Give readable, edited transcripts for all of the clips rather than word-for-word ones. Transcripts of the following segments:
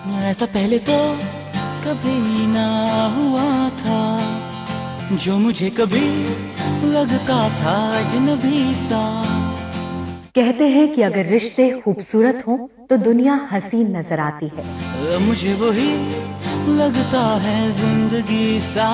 ऐसा पहले तो कभी ना हुआ था, जो मुझे कभी लगता था अजनबी सा। कहते हैं कि अगर रिश्ते खूबसूरत हों तो दुनिया हसीन नजर आती है। मुझे वही लगता है जिंदगी सा।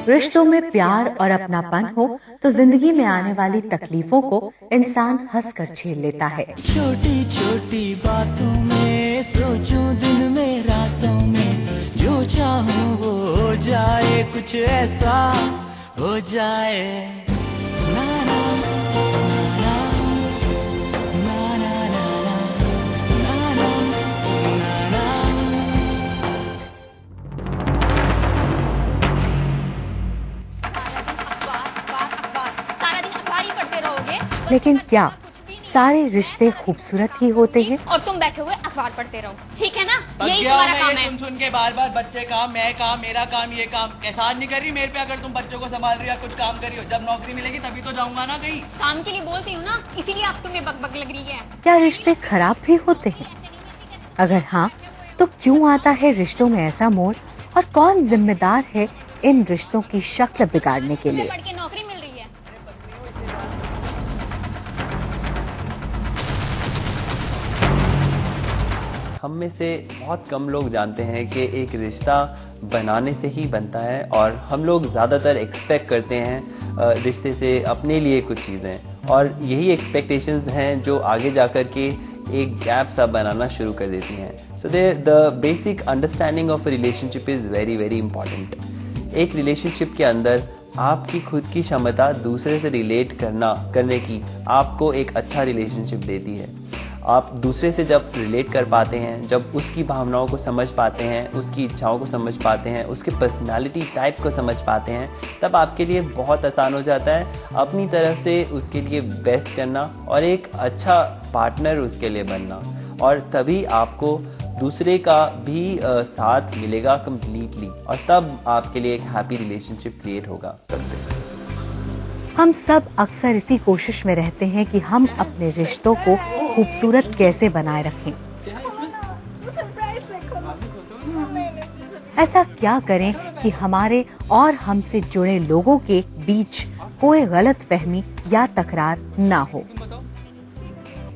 रिश्तों में प्यार और अपनापन हो तो जिंदगी में आने वाली तकलीफों को इंसान हंसकर झेल लेता है। छोटी छोटी बातों में सोचूं, दिन में रातों में, जो चाहूं वो हो जाए, कुछ ऐसा हो जाए। ना ना ना ना ना ना ना ना ना ना। सारा दिन अखबार ही पढ़ते रहोगे। लेकिन क्या सारे रिश्ते खूबसूरत ही होते हैं? और तुम बैठे हुए अखबार पढ़ते रहो, ठीक है ना? यही तुम्हारा काम है। सुन के बार बार बच्चे काम, मैं काम, मेरा काम, ये काम एहसास नहीं कर रही मेरे पे? अगर तुम बच्चों को संभाल रही हो, कुछ काम करी हो, जब नौकरी मिलेगी तभी तो जाऊंगा ना कहीं। काम के लिए बोलती हूँ ना, इसीलिए अब तुम्हें बकबक लग रही है। क्या रिश्ते खराब भी होते हैं? अगर हाँ तो क्यों आता है रिश्तों में ऐसा मोड़, और कौन जिम्मेदार है इन रिश्तों की शक्ल बिगाड़ने के लिए? पढ़ के नौकरी मिल रही है। हम में से बहुत कम लोग जानते हैं कि एक रिश्ता बनाने से ही बनता है, और हम लोग ज़्यादातर एक्सपेक्ट करते हैं रिश्ते से अपने लिए कुछ चीज़ें, और यही एक्सपेक्टेशंस हैं जो आगे जाकर के एक गैप सा बनाना शुरू कर देती हैं। So the basic understanding of a relationship is very very important. एक रिलेशनशिप के अंदर आपकी खुद की क्षमता दूसरे से रिलेट करने की आपको एक अच्छा रिलेशनशिप देती है। आप दूसरे से जब रिलेट कर पाते हैं, जब उसकी भावनाओं को समझ पाते हैं, उसकी इच्छाओं को समझ पाते हैं, उसके पर्सनालिटी टाइप को समझ पाते हैं, तब आपके लिए बहुत आसान हो जाता है अपनी तरफ से उसके लिए बेस्ट करना और एक अच्छा पार्टनर उसके लिए बनना, और तभी आपको दूसरे का भी साथ मिलेगा कंप्लीटली, और तब आपके लिए एक हैप्पी रिलेशनशिप क्रिएट होगा। हम सब अक्सर इसी कोशिश में रहते हैं कि हम अपने रिश्तों को खूबसूरत कैसे बनाए रखें। ऐसा क्या करें कि हमारे और हमसे जुड़े लोगों के बीच कोई गलतफहमी या तकरार ना हो।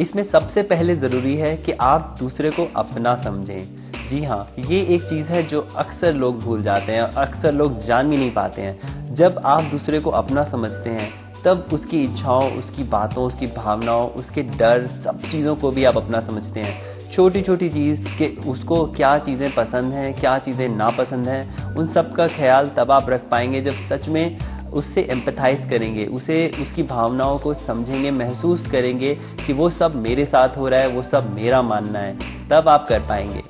इसमें सबसे पहले जरूरी है कि आप दूसरे को अपना समझें। जी हाँ, ये एक चीज है जो अक्सर लोग भूल जाते हैं, अक्सर लोग जान भी नहीं पाते हैं। जब आप दूसरे को अपना समझते हैं, तब उसकी इच्छाओं, उसकी बातों, उसकी भावनाओं, उसके डर, सब चीजों को भी आप अपना समझते हैं। छोटी छोटी चीज के उसको क्या चीजें पसंद हैं, क्या चीजें नापसंद हैं, उन सब का ख्याल तब आप रख पाएंगे जब सच में उससे एम्पैथाइज करेंगे, उसे उसकी भावनाओं को समझेंगे, महसूस करेंगे कि वो सब मेरे साथ हो रहा है, वो सब मेरा मानना है, तब आप कर पाएंगे।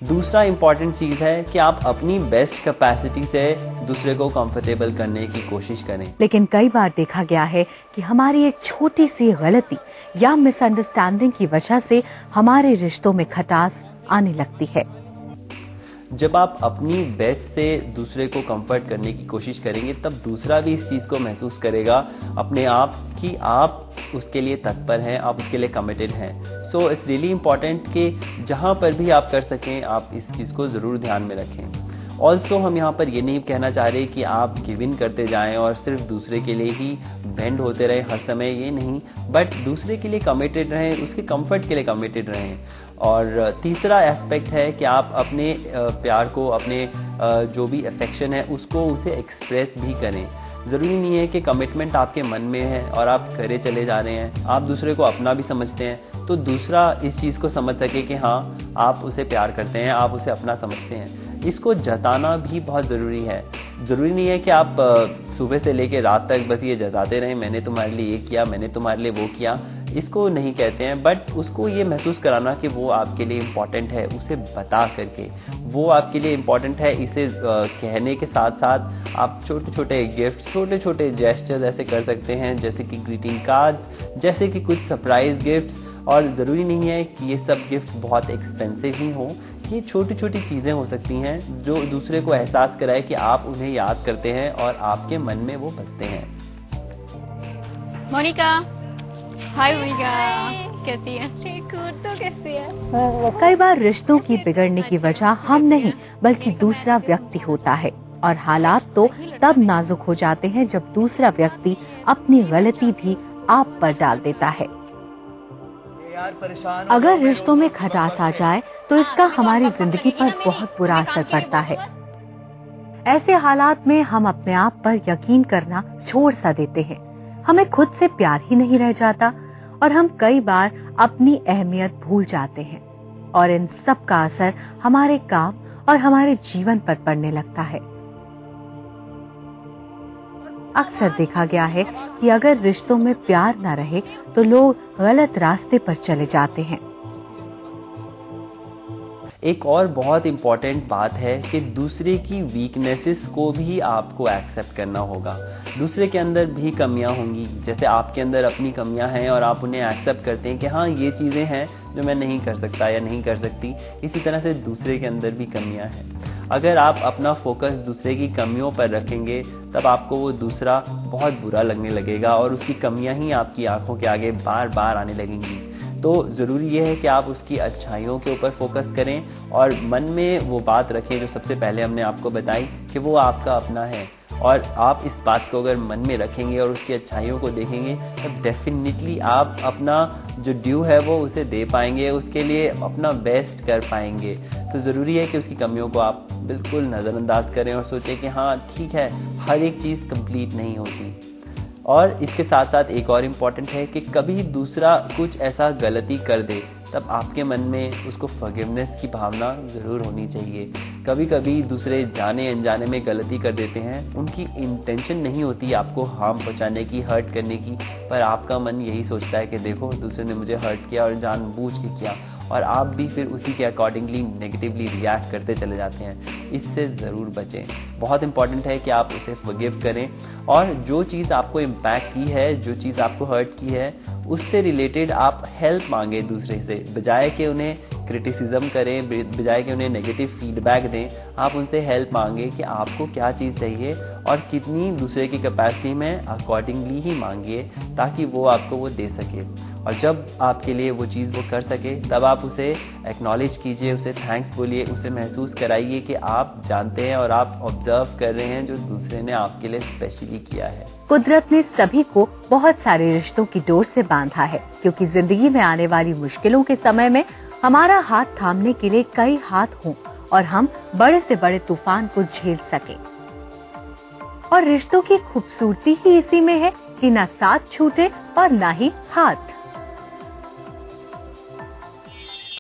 दूसरा इंपॉर्टेंट चीज है कि आप अपनी बेस्ट कैपेसिटी से दूसरे को कंफर्टेबल करने की कोशिश करें। लेकिन कई बार देखा गया है कि हमारी एक छोटी सी गलती या मिसअंडरस्टैंडिंग की वजह से हमारे रिश्तों में खटास आने लगती है। जब आप अपनी बेस्ट से दूसरे को कंफर्ट करने की कोशिश करेंगे, तब दूसरा भी इस चीज को महसूस करेगा अपने आप कि आप उसके लिए तत्पर हैं, आप उसके लिए कमिटेड हैं। सो इट्स रियली इंपॉर्टेंट कि जहां पर भी आप कर सकें, आप इस चीज को जरूर ध्यान में रखें। ऑल्सो हम यहाँ पर ये नहीं कहना चाह रहे कि आप गिव इन करते जाएं और सिर्फ दूसरे के लिए ही बेंड होते रहे हर समय, ये नहीं, बट दूसरे के लिए कमिटेड रहें, उसके कंफर्ट के लिए कमिटेड रहें। और तीसरा एस्पेक्ट है कि आप अपने प्यार को, अपने जो भी अफेक्शन है उसको उसे एक्सप्रेस भी करें। जरूरी नहीं है कि कमिटमेंट आपके मन में है और आप करे चले जा रहे हैं, आप दूसरे को अपना भी समझते हैं तो दूसरा इस चीज को समझ सके कि हाँ आप उसे प्यार करते हैं, आप उसे अपना समझते हैं। इसको जताना भी बहुत जरूरी है। जरूरी नहीं है कि आप सुबह से लेकर रात तक बस ये जताते रहें, मैंने तुम्हारे लिए ये किया, मैंने तुम्हारे लिए वो किया, इसको नहीं कहते हैं, बट उसको ये महसूस कराना कि वो आपके लिए इम्पोर्टेंट है, उसे बता करके वो आपके लिए इम्पोर्टेंट है, इसे कहने के साथ साथ आप छोटे छोटे गिफ्ट, छोटे छोटे जेस्चर्स ऐसे कर सकते हैं, जैसे कि ग्रीटिंग कार्ड्स, जैसे कि कुछ सरप्राइज गिफ्ट्स। और ज़रूरी नहीं है कि ये सब गिफ्ट्स बहुत एक्सपेंसिव ही हों, ये छोटी छोटी चीज़ें हो सकती हैं जो दूसरे को एहसास कराए कि आप उन्हें याद करते हैं और आपके मन में वो बसते हैं। मोनिका, हाय मोनिका। कहती है। तो कैसी है? कई बार रिश्तों की बिगड़ने की वजह हम नहीं बल्कि दूसरा व्यक्ति होता है, और हालात तो तब नाजुक हो जाते हैं जब दूसरा व्यक्ति अपनी गलती भी आप पर डाल देता है। अगर रिश्तों में खटास आ जाए तो इसका हमारी जिंदगी पर बहुत बुरा असर पड़ता है। ऐसे हालात में हम अपने आप पर यकीन करना छोड़ सा देते हैं, हमें खुद से प्यार ही नहीं रह जाता और हम कई बार अपनी अहमियत भूल जाते हैं, और इन सब का असर हमारे काम और हमारे जीवन पर पड़ने लगता है। अक्सर देखा गया है कि अगर रिश्तों में प्यार न रहे तो लोग गलत रास्ते पर चले जाते हैं। एक और बहुत इम्पॉर्टेंट बात है कि दूसरे की वीकनेसेस को भी आपको एक्सेप्ट करना होगा। दूसरे के अंदर भी कमियां होंगी, जैसे आपके अंदर अपनी कमियां हैं और आप उन्हें एक्सेप्ट करते हैं कि हाँ ये चीज़ें हैं जो मैं नहीं कर सकता या नहीं कर सकती, इसी तरह से दूसरे के अंदर भी कमियां हैं। अगर आप अपना फोकस दूसरे की कमियों पर रखेंगे तब आपको वो दूसरा बहुत बुरा लगने लगेगा और उसकी कमियां ही आपकी आंखों के आगे बार बार आने लगेंगी। तो ज़रूरी ये है कि आप उसकी अच्छाइयों के ऊपर फोकस करें और मन में वो बात रखें जो सबसे पहले हमने आपको बताई कि वो आपका अपना है, और आप इस बात को अगर मन में रखेंगे और उसकी अच्छाइयों को देखेंगे तब डेफिनेटली आप अपना जो ड्यू है वो उसे दे पाएंगे, उसके लिए अपना बेस्ट कर पाएंगे। तो ज़रूरी है कि उसकी कमियों को आप बिल्कुल नज़रअंदाज करें और सोचें कि हाँ ठीक है, हर एक चीज़ कंप्लीट नहीं होती। और इसके साथ साथ एक और इम्पॉर्टेंट है कि कभी दूसरा कुछ ऐसा गलती कर दे तब आपके मन में उसको फॉरगिवनेस की भावना ज़रूर होनी चाहिए। कभी कभी दूसरे जाने अनजाने में गलती कर देते हैं, उनकी इंटेंशन नहीं होती आपको हार्म पहुंचाने की, हर्ट करने की, पर आपका मन यही सोचता है कि देखो दूसरे ने मुझे हर्ट किया और जानबूझ के किया, और आप भी फिर उसी के अकॉर्डिंगली नेगेटिवली रिएक्ट करते चले जाते हैं। इससे ज़रूर बचें। बहुत इंपॉर्टेंट है कि आप उसे फॉरगिव करें और जो चीज़ आपको इम्पैक्ट की है, जो चीज़ आपको हर्ट की है, उससे रिलेटेड आप हेल्प मांगे दूसरे से, बजाय कि उन्हें क्रिटिसिज्म करें, बजाय कि उन्हें नेगेटिव फीडबैक दें। आप उनसे हेल्प मांगे कि आपको क्या चीज़ चाहिए और कितनी दूसरे की कैपेसिटी में अकॉर्डिंगली ही मांगिए ताकि वो आपको वो दे सके। और जब आपके लिए वो चीज़ वो कर सके तब आप उसे एक्नॉलेज कीजिए, उसे थैंक्स बोलिए, उसे महसूस कराइए कि आप जानते हैं और आप ऑब्जर्व कर रहे हैं जो दूसरे ने आपके लिए स्पेशली किया है। कुदरत ने सभी को बहुत सारे रिश्तों की डोर से बांधा है, क्योंकि जिंदगी में आने वाली मुश्किलों के समय में हमारा हाथ थामने के लिए कई हाथ हों और हम बड़े से बड़े तूफान को झेल सकें। और रिश्तों की खूबसूरती ही इसी में है कि न साथ छूटे और न ही हाथ।